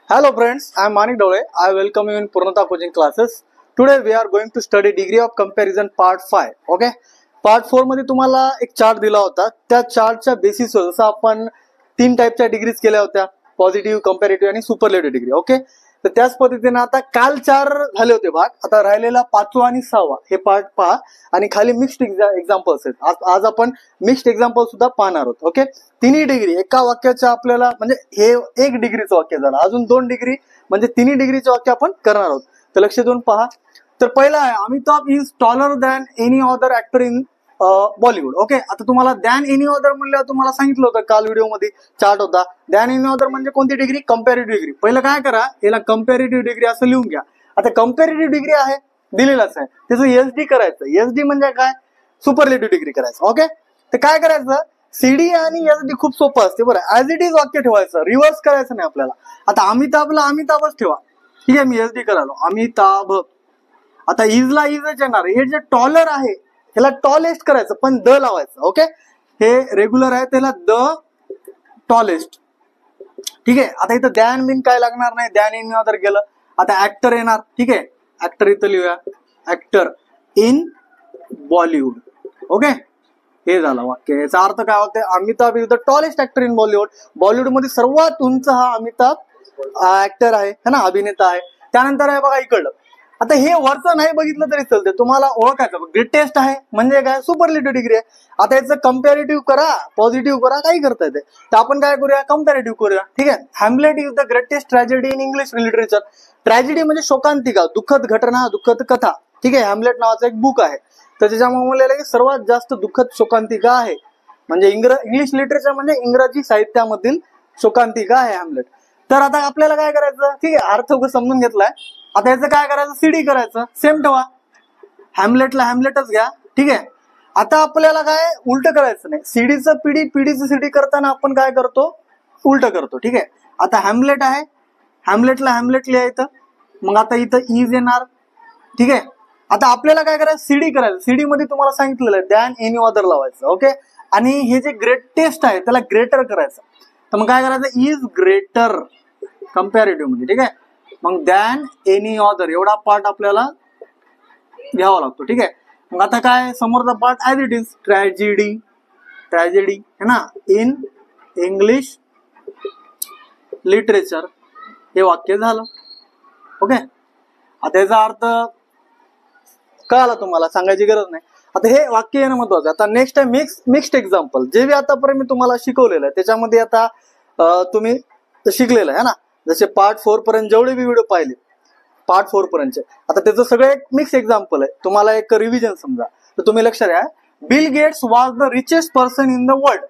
Hello friends, I am Manik Dole. I welcome you in Purnata coaching classes. Today we are going to study degree of comparison part 5. Okay? Part 4 मध्ये तुम्हाला एक chart दिला होता. त्या चार्टच्या बेसिसवर जसं आपण 3 टाइपच्या डिग्रीज केल्या होत्या, पॉझिटिव्ह, कंपॅरेटिव्ह आणि सुपरलेटिव्ह डिग्री. ओके? तर त्याच पद्धतीने आता काल 4 झाले होते भाग. आता राहिलेला 5वा आणि 6वा हे पार्ट पहा आणि खाली मिक्स्ड एक्झाम्पल्स आहेत. आज आपण मिक्स्ड एक्झाम्पल सुद्धा पाहणार आहोत. ओके? तिन्ही डिग्री एका वाक्याच्या आपल्याला म्हणजे हे 1 डिग्रीचं वाक्य झालं, अजून 2 डिग्री म्हणजे तिन्ही डिग्रीचे वाक्य आपण करणार आहोत. तर लक्ष देऊन पहा. तर पहिला आहे Amitabh is taller than any other actor in Bollywood. Okay, आता तुम्हाला दॅन एनी अदर म्हणल्यावर तुम्हाला सांगितलं होतं काल व्हिडिओमध्ये चार्ट होता. दॅन एनी अदर म्हणजे कोणती डिग्री? Comparative degree. पहिलं काय करा, याला कंपॅरेटिव्ह डिग्री असं लिहून घ्या. आता कंपॅरेटिव्ह डिग्री आहे दिलेलाच आहे, त्याचं एसडी करायचं. एसडी म्हणजे काय? सुपरलेटिव्ह डिग्री करायचं. ओके, तर काय करायचं? सीडी आणि एसडी खूप सोपं असते बरं. ऍज इट इज वाक्य ठेवायचं, रिव्हर्स करायचं नाही आपल्याला. आता अमिताभला अमिताभच ठेवा. ठीक आहे, मी एसडी करायलो अमिताभ. आता इजला इजच येणार. हे जे टॉलर आहे ह्याला टॉलेस्ट करायचं, पण द लावायचं. ओके, हे रेग्युलर आहे त्याला द टॉलेस्ट. ठीक आहे, आता इथं दॅन बिन काय लागणार नाही, दॅन इन अदर गेलं. आता ऍक्टर येणार. ठीक आहे, ऍक्टर इथं लिहूया, ऍक्टर इन बॉलिवूड. ओके, हे झालं वाक्य. याचा अर्थ काय होते? Amitabh is the tallest actor in Bollywood. बॉलिवूडमध्ये सर्वात उंच हा अमिताभ ऍक्टर आहे ना, अभिनेता आहे. त्यानंतर आहे बघा इकडलं. आता हे वरचं नाही बघितलं तरी चालते, तुम्हाला ओळखायचं. ग्रेटेस्ट आहे म्हणजे काय? सुपरलेटिव्ह डिग्री आहे. आता याचं कंपॅरेटिव्ह करा, पॉझिटिव्ह करा, काही करता येते. तर आपण काय करूया? कंपॅरेटिव्ह करूया. ठीक आहे, Hamlet is the greatest tragedy in English literature. Tragedy म्हणजे शोकांतिका, दुःखद घटना, दुःखद कथा. ठीक आहे, हॅम्लेट नावाचं एक बुक आहे, तर त्याच्यामुळे सर्वात जास्त दुःखद शोकांतिका आहे. म्हणजे इंग्लिश लिटरेचर म्हणजे इंग्रजी साहित्यामधील शोकांतिका आहे हॅम्लेट. तर आता आपल्याला काय करायचं? ठीक आहे, अर्थ समजून घेतलाय. आता याचं काय करायचं? सीडी करायचं. सेम ठेवा, हॅम्लेटला हॅम्लेटच घ्या. ठीक आहे, आता आपल्याला काय उलट करायचं नाही. सीडीचं पीडी, पीडीचं सीडी करताना आपण काय करतो? उलट करतो. ठीक आहे, आता हॅम्लेट आहे, हॅम्लेटला हॅम्लेट लिहायचं. मग आता इथं इज येणार. ठीक आहे, आता आपल्याला काय करायचं? सीडी करायचं. सीडी मध्ये तुम्हाला सांगितलेलं आहे दॅन एनी अदर लावायचं. ओके, आणि हे जे ग्रेटेस्ट आहे त्याला ग्रेटर करायचं. तर मग काय करायचं? इज ग्रेटर कंपॅरेटिव्ह मध्ये. ठीक आहे, मग दॅन एनी अदर एवढा पार्ट आपल्याला घ्यावा लागतो. ठीक आहे, मग आता काय? समोरचा part as it is tragedy. Tragedy है ना इन इंग्लिश लिटरेचर. हे वाक्य झालं. ओके, आता याचा अर्थ कळाला तुम्हाला, सांगायची गरज नाही. आता हे वाक्य येणं महत्वाचं. आता नेक्स्ट आहे मिक्स्ड एक्झाम्पल. जे बी आतापर्यंत मी तुम्हाला शिकवलेलं आहे त्याच्यामध्ये आता तुम्ही शिकलेलं आहे ना, जसे पार्ट 4 पर्यंत जेवढे बी व्हिडिओ पाहिले पार्ट 4 पर्यंतचे, आता त्याचं सगळं एक मिक्स एक्झाम्पल आहे. तुम्हाला एक रिव्हिजन समजा, तर तुम्ही लक्षात घ्या. Bill Gates was the richest person in the world.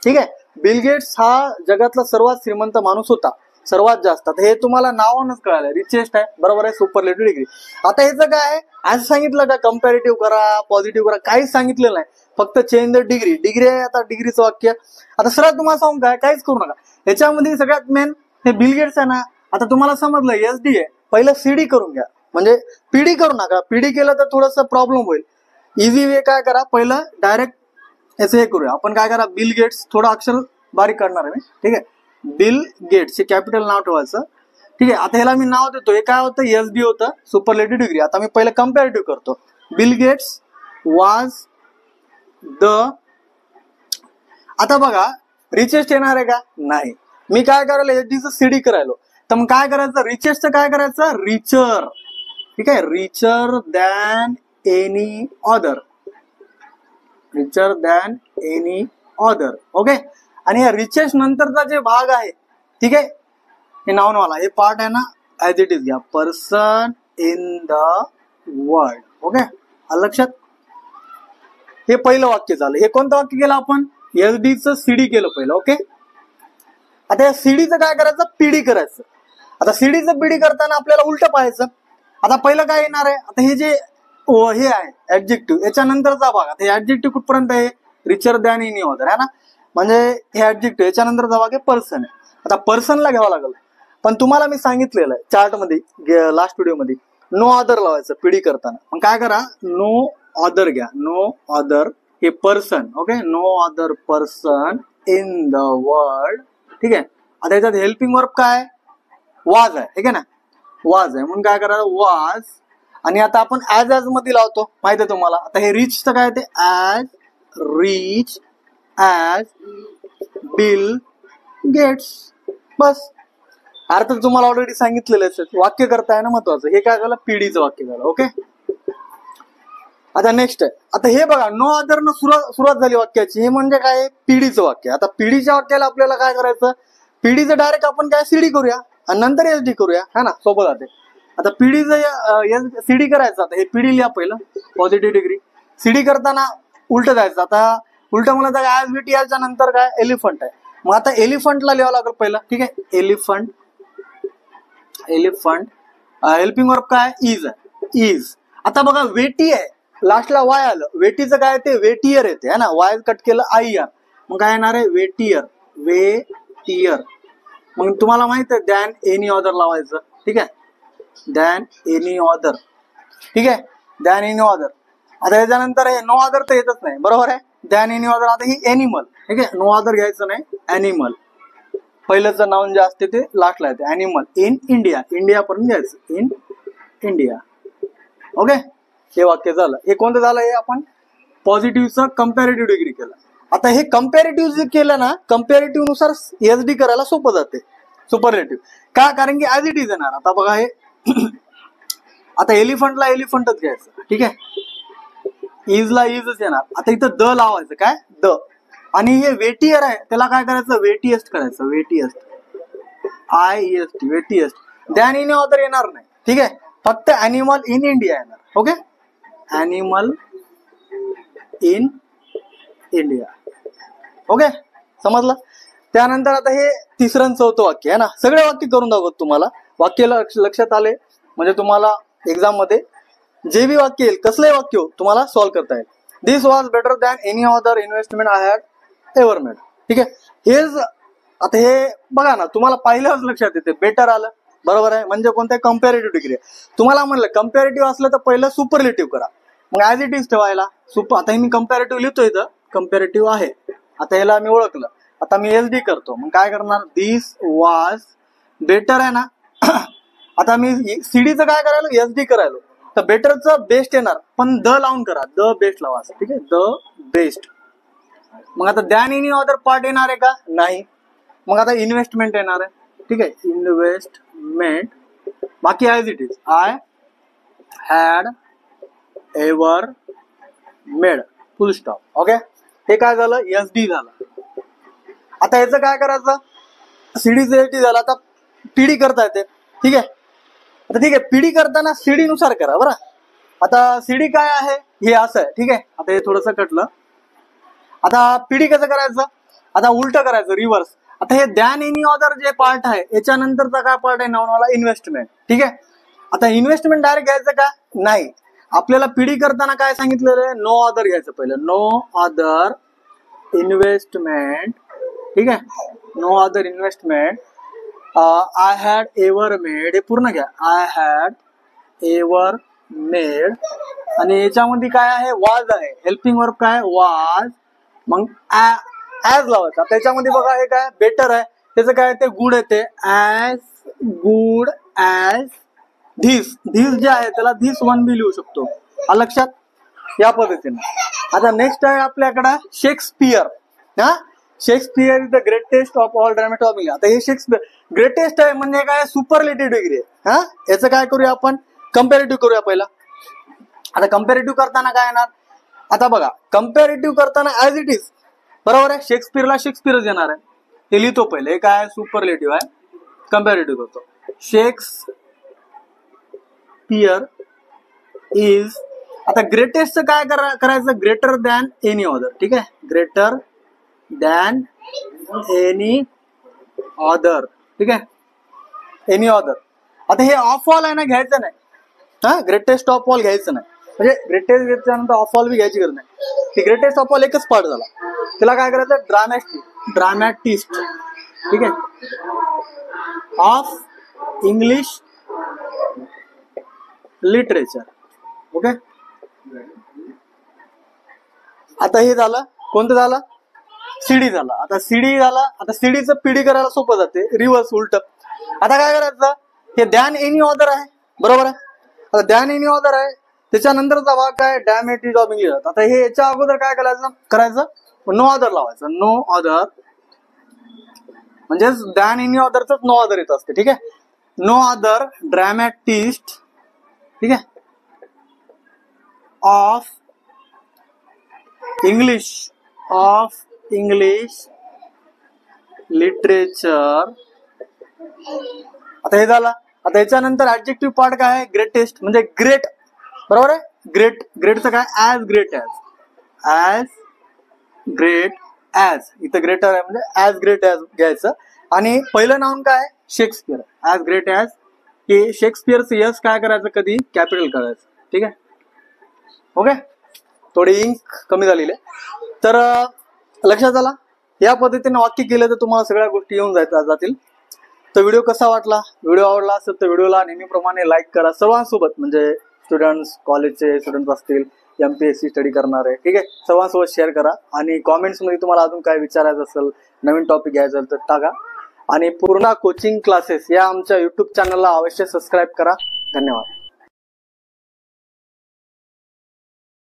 ठीक आहे, बिल गेट्स हा जगातला सर्वात श्रीमंत माणूस होता, सर्वात जास्त. आता हे तुम्हाला नावानच कळालं, रिचेस्ट आहे, बरोबर आहे, सुपरलेटिव्ह डिग्री. आता ह्याचं काय आहे? आज सांगितलं का कंपॅरेटिव्ह करा, पॉझिटिव्ह करा? काहीच सांगितलेलं नाही, फक्त चेंज द डिग्री. डिग्री आहे, आता डिग्रीचं वाक्य. आता सरळ तुम्हाला सांगू काय, काहीच करू नका. ह्याच्यामध्ये सगळ्यात मेन हे बिल गेट्स आहे ना. आता तुम्हाला समजलं एसडी आहे, पहिलं सीडी करून घ्या. म्हणजे पीडी करू नका. पीडी केलं तर थोडस प्रॉब्लेम होईल. इझी वे काय करा, पहिलं डायरेक्ट याचं हे करूया आपण. काय करा? बिल गेट्स, थोडं अक्षर बारीक करणार आहे मी. ठीक आहे, बिल गेट्स हे कॅपिटल नाव ठेवायचं. ठीक आहे, आता ह्याला मी नाव देतो. हे काय होतं? एसडी होतं, सुपरलेटिव्ह डिग्री. आता मी पहिलं कंपॅरेटिव्ह करतो. बिल गेट्स वाज द. आता बघा, रिचेस्ट येणार आहे का? नाही. मी काय करायला? एसडीचं सीडी करायलो. तर मग काय करायचं? रिचेस्ट काय करायचं? रिचर. ठीक आहे, richer than any other. Richer than any other. Okay, आणि या रिचेस्ट नंतरचा जे भाग आहे, ठीक आहे, हे नाऊनवाला हे पार्ट आहे ना, ऍज इट इज घ्या. Person in the world. Okay, लक्षात. हे पहिलं वाक्य झालं. हे कोणतं वाक्य केलं आपण? एसडीचं सीडी केलं पहिलं. ओके, आता या सीडीचं काय करायचं? पीडी करायचं. आता सीडीचं पीडी करताना आपल्याला उलट पाहायचं. आता पहिलं काय येणार आहे? आता हे जे हे आहे ऍडजेक्टिव्ह, याच्यानंतरचा भाग. आता हे ऍडजेक्टिव्ह कुठपर्यंत आहे? रिचर दॅन एनी अदर आहे ना, म्हणजे हे ऍडजेक्टिव्ह. याच्यानंतरचा भाग आहे पर्सन आहे. आता पर्सनला घ्यावं लागेल, पण तुम्हाला मी सांगितलेलं आहे चार्ट मध्ये, लास्ट व्हिडिओ मध्ये, नो अदर लावायचं पीडी करताना. मग काय करा? नो अदर घ्या. नो अदर हे person. Okay, no other person in the world. ठीक आहे, आता याच्यात हेल्पिंग वर्ब काय? वाज आहे, ठीक आहे ना, वाज आहे म्हणून काय करायचं वाज. आणि आता आपण ऍज मध्ये लावतो, माहिती आहे तुम्हाला. आता हे रिचचं काय ते as rich as Bill Gates, बस. अर्थ तुम्हाला ऑलरेडी सांगितलेलं आहे. वाक्य करताय ना महत्वाचं. हे काय झालं पीडीचं वाक्य झालं. ओके, आता नेक्स्ट आहे. आता हे बघा नो अदर न सुरुवात झाली वाक्याची, हे म्हणजे काय पीडीचं वाक्य. आता पीडीच्या वाक्याला आपल्याला काय करायचं, पीडीचं डायरेक्ट आपण काय सीडी करूया आणि नंतर एसडी करूया, है ना, सोपं जाते. आता पीडीचं सीडी करायचं. आता हे पीडी लिहा पहिलं, पॉझिटिव्ह डिग्री. सीडी करताना उलट जायचं. आता उलट मला ऍज बीटी याच्या नंतर काय एलिफंट आहे, मग आता एलिफंटला लिहावं लागेल पहिलं, ठीक आहे. एलिफंट हेल्पिंग वर्ब काय इज आहे, इज. आता बघा वेटी आहे, लास्टला वाय आलं, वेटीचं काय ते वेटियर येते, है ना, वाय कट केलं आई आर, मग काय येणार आहे वेटियर, वेटियर. मग तुम्हाला माहित आहे दॅन एनी ऑदर लावायचं, ठीक आहे, दॅन एनी ऑदर, ठीक आहे, दॅन एनी ऑदर. आता याच्यानंतर हे नो ऑदर तर येतच नाही, बरोबर आहे, दॅन एनी ऑदर. आता ही एनिमल, ठीक आहे, नो ऑदर घ्यायचं नाही, अॅनिमल पहिलंच नाऊन जे असते ते लास्टला येते, अॅनिमल इन इंडिया, इंडिया पर्यंत घ्यायचं, इन इंडिया. ओके, हे वाक्य झालं. हे कोणतं झालं, हे आपण पॉझिटिव्हचं कम्पॅरेटिव्ह डिग्री केलं. आता हे कम्पॅरेटिव्ह जे केलं ना, कम्पॅरेटिव्ह नुसार एसडी करायला सोपं जाते, सुपरलेटिव्ह का, कारण की ऍज इट इज येणार. आता बघा हे आता एलिफंटला एलिफंटच घ्यायचं, ठीक आहे, इजला इजच येणार. आता इथं द लावायचं, काय द. आणि हे वेटियर आहे त्याला काय करायचं वेटिएस्ट करायचं, वेटिएस्ट, IEST, वेटिएस्ट. दॅन इन ऑदर येणार नाही, ठीक आहे, फक्त अॅनिमल इन इंडिया येणार. Okay, animal in India. Okay, समजलं. त्यानंतर आता हे तिसरं आणि चौथं वाक्य आहे ना, सगळे वाक्य करून दाखवत तुम्हाला. वाक्य लक्षात आले म्हणजे तुम्हाला एक्झाम मध्ये जे बी वाक्य येईल, कसलंही वाक्य हो, तुम्हाला सॉल्व्ह करता येईल. This was better than any other investment I had ever made, ठीक आहे. हेच आता हे बघा ना, तुम्हाला पहिल्याच लक्षात येते बेटर आलं, बरोबर आहे, म्हणजे कोणत्या कम्पॅरेटिव्ह डिग्री आहे. तुम्हाला म्हणलं कम्पॅरेटिव्ह असलं तर पहिलं सुपरलेटिव्ह करा, मग ऍज इट इज ठेवायला सुपर. आता मी कम्पॅरेटिव्ह लिहितो, इथं कम्पॅरेटिव्ह आहे. आता ह्याला मी ओळखलं, आता मी एसडी करतो, मग काय करणार दिस वॉज बेटर आहे ना. आता मी सीडीचं काय करायला एसडी करायला, तर बेटरचं बेस्ट येणार, पण द लावून करा, द बेस्ट लावा, ठीक आहे, द बेस्ट. मग आता दॅन एनी अदर पार्ट येणार आहे का, नाही. मग आता इन्व्हेस्टमेंट येणार आहे, ठीक आहे, इन्व्हेस्टमेंट. बाकी as it is I had ever made, full stop. Okay, हे काय झालं एसडी झालं. आता याचं काय करायचं, सीडीचं एसडी झालं. आता पीडी करता येते, ठीक आहे. आता ठीक आहे, पीडी करताना सीडी नुसार करा बरं. आता सीडी काय आहे हे असं आहे, ठीक आहे. आता हे थोडंसं कटलं. आता पीडी कसं करायचं, आता उलट करायचं, रिव्हर्स. आता हे दॅन एनी अदर जे पार्ट आहे याच्यानंतरचा काय पार्ट आहे नाउनवाला इन्व्हेस्टमेंट, ठीक आहे. आता इन्व्हेस्टमेंट डायरेक्ट घ्यायचं का, नाही. आपल्याला पीडी करताना काय सांगितलेलं आहे, नो अदर घ्यायचं पहिलं, नो अदर इन्व्हेस्टमेंट, ठीक आहे, no other investment I had ever made, हे पूर्ण घ्या, आय हॅड एव्हर मेड. आणि याच्यामध्ये काय आहे वाज आहे, हेल्पिंग वर्ब काय वाज, मग ऍज लावायचा. त्याच्यामध्ये बघा हे काय बेटर आहे, त्याचं काय ते गुड येते, as good as this. This जे आहे त्याला धिस वन बी लिहू शकतो, लक्षात, या पद्धतीने. आता नेक्स्ट आहे आपल्याकडे शेक्सपियर. हा, Shakespeare is the greatest of all dramatic of India. आता हे शेक्सपियर ग्रेटेस्ट आहे म्हणजे काय सुपरलेटिव्ह डिग्री आहे. हा, याचं काय करूया आपण कम्पॅरेटिव्ह करूया पहिला. आता कम्पॅरेटिव्ह करताना काय येणार, आता बघा कम्पॅरेटिव्ह करताना ऍज इट इज, बरोबर आहे, शेक्सपियरला शेक्सपियरच येणार आहे. हे लिहितो पहिले, हे काय सुपरलेटिव्ह आहे, कम्पॅरेटिव्ह करतो. शेक्सपियर इज, आता ग्रेटेस्ट काय करायचं ग्रेटर दॅन एनी अदर, ठीक आहे, ग्रेटर दॅन एनी अदर, ठीक आहे, एनी अदर. आता हे ऑफ ऑल आहे ना, घ्यायचं नाही. हा, ग्रेटेस्ट ऑफ ऑल घ्यायचं नाही, म्हणजे ग्रेटेस्ट घेतल्यानंतर ऑफ ऑल बी घ्यायची गरज नाही. ते ग्रेटेस्ट ऑफ ऑल एकच पार्ट झाला, त्याला काय करायचं ड्रामॅटिस्ट, ठीक आहे, ऑफ इंग्लिश लिटरेचर. ओके, आता हे झालं, कोणतं झालं सीडी झालं. आता सीडी झाला, आता सीडीचं पीडी करायला सोपं जाते, रिव्हर्स उलट. आता काय करायचं, हे दॅन एनी ऑदर आहे, बरोबर आहे. आता दॅन एनी ऑदर आहे, त्याच्यानंतरचा भाग काय, डॅमेटेज ऑफ इंग्लिश. आता हे याच्या अगोदर काय करायचं नो ऑदर लावायचं. नो ऑदर म्हणजेच दॅन एनी ऑदरच नो ऑदर येत असते. ठीक आहे. नो ऑदर ड्रॅमॅटिस्ट, ठीक आहे, ऑफ इंग्लिश लिटरेचर. आता हे झालं. आता याच्यानंतर ऍडजेक्टिव्ह पार्ट काय आहे, ग्रेटेस्ट म्हणजे ग्रेट, बरोबर आहे. ग्रेटचं काय, ऍज ग्रेट ऍज इथं ग्रेटर आहे म्हणजे ऍज ग्रेट ऍज घ्यायचं. आणि पहिलं नाउन काय, शेक्सपियर, ऍज ग्रेट ऍज. हे शेक्सपियरचं यस काय करायचं, कधी कॅपिटल करायचं. ठीक आहे. ओके. थोडी इंक कमी झालेली आहे. तर लक्षात आला. या पद्धतीने वाक्य केलं तर तुम्हाला सगळ्या गोष्टी येऊन जातील. तर व्हिडिओ कसा वाटला, व्हिडिओ आवडला असेल तर व्हिडिओला नेहमीप्रमाणे लाईक करा सर्वांसोबत, म्हणजे स्टुडंट्स, कॉलेजचे स्टुडंट्स असतील, MPSC स्टडी करणारे, ठीक आहे, सर्वांसोबत शेअर करा. आणि कॉमेंट्स मध्ये तुम्हाला अजून काय विचारायचं असेल, नवीन टॉपिक घ्यायचं असेल तर टाका. आणि पूर्ण कोचिंग क्लासेस या आमच्या YouTube चॅनलला अवश्य सबस्क्राईब करा. धन्यवाद.